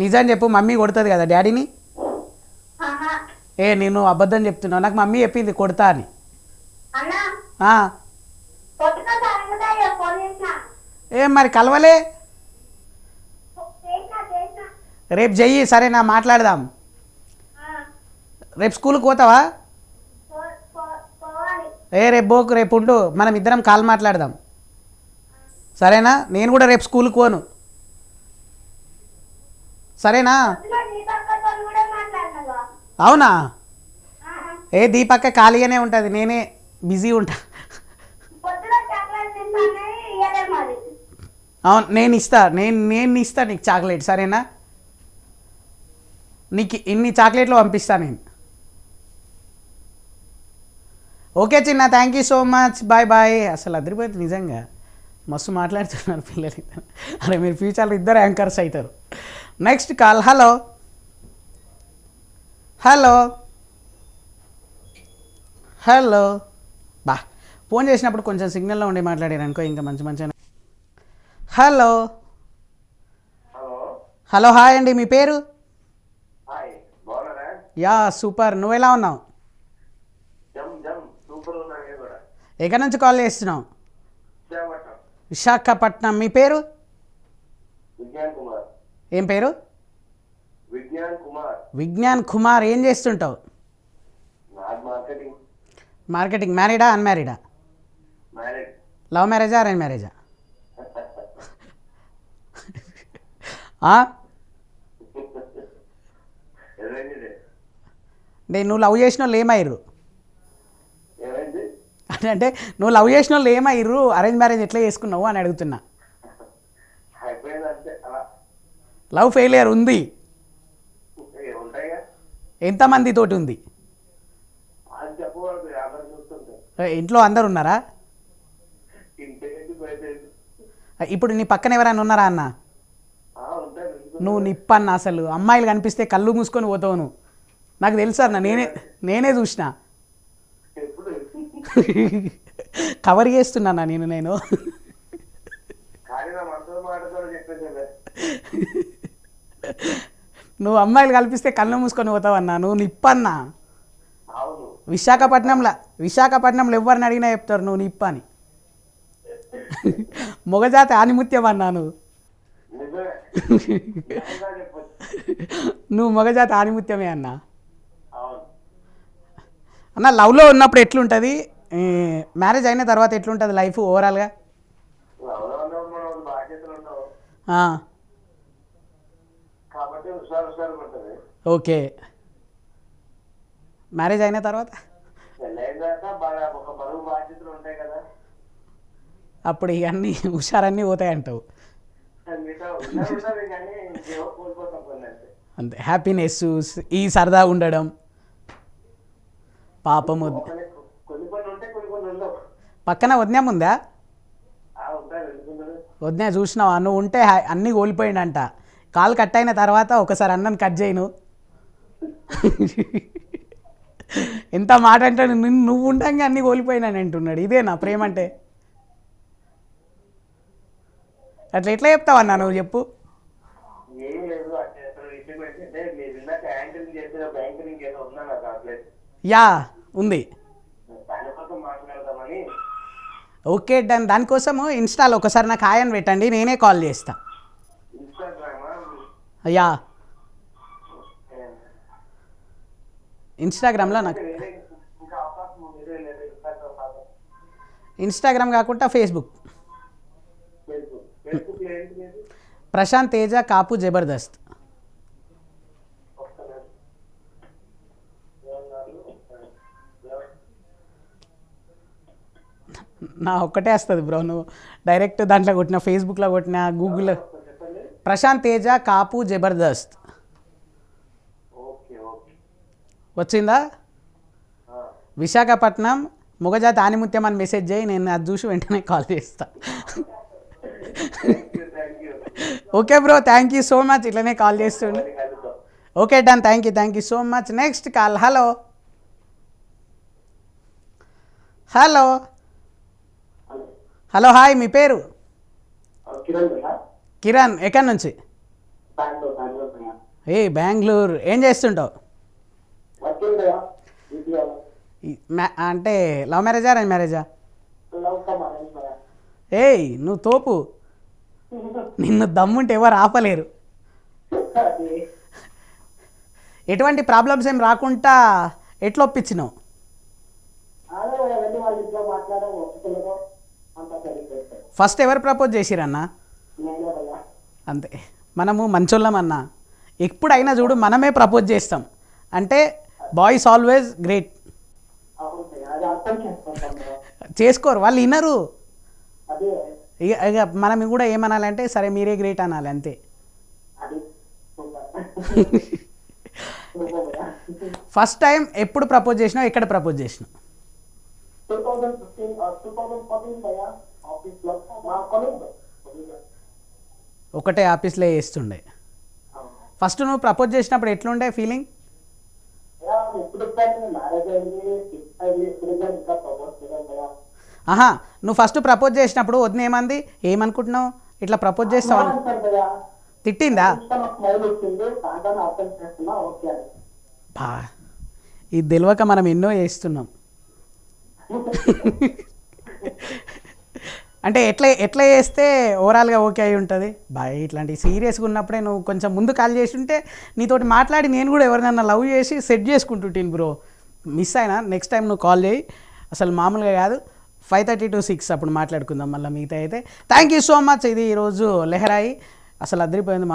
నిజం చెప్పు, మమ్మీ కొడుతుంది కదా డాడీని. ఆహా. నేను అబద్ధం చెప్తున్నావు, నాకు మమ్మీ చెప్పింది కొడతా అని. అన్న ఆ, పొద్దున తరగతి ఫోన్ చేసిన. ఏం మరి కలవలే? చేసిన రేపు చెయ్యి, సరేనా, మాట్లాడదాం. రేపు స్కూల్కి పోతావా? పోవాలి. రేపు పోకు, రేపు ఉండు, మనం ఇద్దరం కాల్ మాట్లాడదాం, సరేనా? నేను కూడా రేపు స్కూల్కి పోను, సరేనా? పొద్దున నీ పక్కతో కూడా మాట్లాడినావా? అవునా? దీపక్క ఖాళీగానే ఉంటుంది, నేనే బిజీ ఉంటా. పొద్దున చాక్లెట్ తింటానే ఇయ్యలే మరి. అవును, నేను ఇస్తా, నేను ఇస్తా నీకు చాక్లెట్, సరేనా? నీకు ఇన్ని చాక్లెట్లు పంపిస్తా నేను. ఓకే చిన్న, thank you so much, bye bye. అసలు అదిరిపోయింది నిజంగా, మస్తు మాట్లాడుతున్నారు పిల్లలు. అరే మీరు ఫ్యూచర్లో ఇద్దరు యాంకర్స్ అవుతారు. Next call. Hello hello hello. బా, ఫోన్ చేసినప్పుడు కొంచెం సిగ్నల్లో ఉండి మాట్లాడారు అనుకో, ఇంకా మంచి మంచి. హలో హలో, హాయ్ అండి, మీ పేరు? యా సూపర్, నువ్వెలా ఉన్నావు? ఎక్కడి నుంచి కాల్ చేస్తున్నావు? విశాఖపట్నం. మీ పేరు? ఏం పేరు? విజ్ఞాన్ కుమార్. ఏం చేస్తుంటావు? మార్కెటింగ్. మ్యారీడా అన్మ్యారీడా? లవ్ మ్యారేజా అరేంజ్ మ్యారేజా? నువ్వు లవ్ చేసిన వాళ్ళు ఏమయ్యారు అంటే, నువ్వు లవ్ చేసిన వాళ్ళు ఏమయ్యారు, అరేంజ్ మ్యారేజ్ ఎట్లా చేసుకున్నావు అని అడుగుతున్నా. లవ్ ఫెయిలియర్ ఉంది. ఎంతమంది తోటి ఉంది? ఇంట్లో అందరు ఉన్నారా? ఇప్పుడు నీ పక్కన ఎవరైనా ఉన్నారా అన్న? నువ్వు నిప్పన్న, అసలు అమ్మాయిలు కనిపిస్తే కళ్ళు మూసుకొని పోతావు నువ్వు, నాకు తెలుసు అన్న, నేనే చూసిన. కవర్ చేస్తున్నా నేను నువ్వు అమ్మాయిలు కల్పిస్తే కళ్ళు మూసుకొని పోతావన్నా, నువ్వు నిప్పన్నా. విశాఖపట్నంలో ఎవరిని అడిగినా చెప్తారు నువ్వు నిప్ప అని. మొగజాతి ఆనిముత్యం అన్నా నువ్వు మొగజాతి ఆనిముత్యమే అన్నా. అన్న, లవ్లో ఉన్నప్పుడు ఎట్లుంటుంది, మ్యారేజ్ అయిన తర్వాత ఎట్లుంటుంది లైఫ్ ఓవరాల్గా? ఓకే, మ్యారేజ్ అయిన తర్వాత అప్పుడు ఇవన్నీ హుషారన్నీ పోతాయంటావు. అంతే, హ్యాపీనెస్, ఈ సరదా ఉండడం. పాపం పక్కన వదిన ఉందా? వదిన చూసినావా? నువ్వు ఉంటే అన్నీ కోల్పోయిందంట. కాల్ కట్ అయిన తర్వాత ఒకసారి అన్నను కట్ చేయను. ఎంత మాట అంటే, నువ్వు ఉండగా అన్నీ కోల్పోయినాను అంటున్నాడు. ఇదే నా ప్రేమ అంటే? అట్లా ఎట్లా చెప్తావు అన్నా, నువ్వు చెప్పు. యా ఉంది. Okay done. దానికోసము ఇన్స్టాలో ఒకసారి నాకు హాయ్ అని పెట్టండి, నేనే కాల్ చేస్తా. యా, ఇన్స్టాగ్రామ్లో నాకు, ఇన్స్టాగ్రామ్ కాకుండా ఫేస్బుక్. ప్రశాంత్ తేజ కాపు జబర్దస్త్. నా ఒక్కటే వస్తుంది బ్రో, నువ్వు డైరెక్ట్ దాంట్లో కొట్టిన, ఫేస్బుక్లో కొట్టిన, గూగుల్లో. ప్రశాంత్ తేజ కాపు జబర్దస్త్ వచ్చిందా? విశాఖపట్నం మొగజాతి ఆనిముత్యం అని మెసేజ్ చేయి, నేను అది చూసి వెంటనే కాల్ చేస్తా. Okay bro, thank you so much, ఇట్లనే కాల్ చేస్తుండే. Okay done, thank you so much. Next call. Hello hello hello, hi, మీ పేరు? కిరణ్. ఎక్కడి నుంచి? ఏ బెంగళూరు ఏం చేస్తుంటావు? వచ్చిందా వీడియోలో అంటే లవ్ మ్యారేజా అరేంజ్ మ్యారేజా? లవ్ కమ్ అరేంజ్ కదా. ఏయ్ నువ్వు తోపు, నిన్ను దమ్ముంటే ఎవరు ఆపలేరు. అది ఎటువంటి ప్రాబ్లమ్స్ ఏం రాకుండా ఎట్లా ఒప్పించినావు? అదే వెళ్ళి వాళ్ళ ఇంట్లో మాట్లాడడం ఒప్పుకోలేదో అంత సరిపోతుంది. ఫస్ట్ ఎవరు ప్రపోజ్ చేసిరన్నా? నేనే భయ్యా. అంతే, మనము మంచోళ్ళం అన్న. ఎప్పుడైనా చూడు మనమే ప్రపోజ్ చేస్తాం అంటే బాయ్స్ ఆల్వేస్ గ్రేట్. అవును భయ్యా, అది అర్థం చేసుకుంటాం కదా. చేసుకోరు వాళ్ళు, వినరు. అదే ఇక మనం కూడా ఏమనాలంటే సరే మీరే గ్రేట్ అనాలి అంతే. అది సూపర్. సూపర్ భయ్యా. ఫస్ట్ టైం ఎప్పుడు ప్రపోజ్ చేసినావు, ఎక్కడ ప్రపోజ్ చేసినావు? 2015 2014 భయ్యా, ఆఫీస్లో మా కొలీగ్. ఒకటే ఆఫీస్లో చేస్తుండే. ఫస్ట్ నువ్వు ప్రపోజ్ చేసినప్పుడు ఎట్లుండే ఫీలింగ్? ఇప్పుడు మ్యారేజ్ అయింది 6 years ఇంకా ప్రపోజ్ చేయాలి భయ్యా. ఆహా, నువ్వు ఫస్ట్ ప్రపోజ్ చేసినప్పుడు వదిన ఏమంది, ఏమనుకుంటున్నావు ఇట్లా ప్రపోజ్ చేస్తావని? అంటారు భయ్యా, తిట్టిందా? స్మైల్ వచ్చింది దాంట్లో అర్థం చేస్తున్నా ఓకే అని. బా, ఇది తెలియక మనం ఎన్నో చేస్తున్నాం. అంటే ఎట్లా ఎట్లా చేస్తే ఓవరాల్గా ఓకే అయి ఉంటుంది? బాయ్ ఇట్లాంటి సీరియస్గా ఉన్నప్పుడే నువ్వు కొంచెం ముందు కాల్ చేసి ఉంటే నీతోటి మాట్లాడి నేను కూడా ఎవరినైనా లవ్ చేసి సెట్ చేసుకుంటుంటాను బ్రో. మిస్ అయినా నెక్స్ట్ టైం నువ్వు కాల్ చేయి, అసలు మామూలుగా కాదు. 5:30 to 6 అప్పుడు మాట్లాడుకుందాం మళ్ళీ. మిగతా అయితే థ్యాంక్ యూ సో మచ్. ఇది ఈరోజు లెహరాయి అసలు అదిరిపోయింది.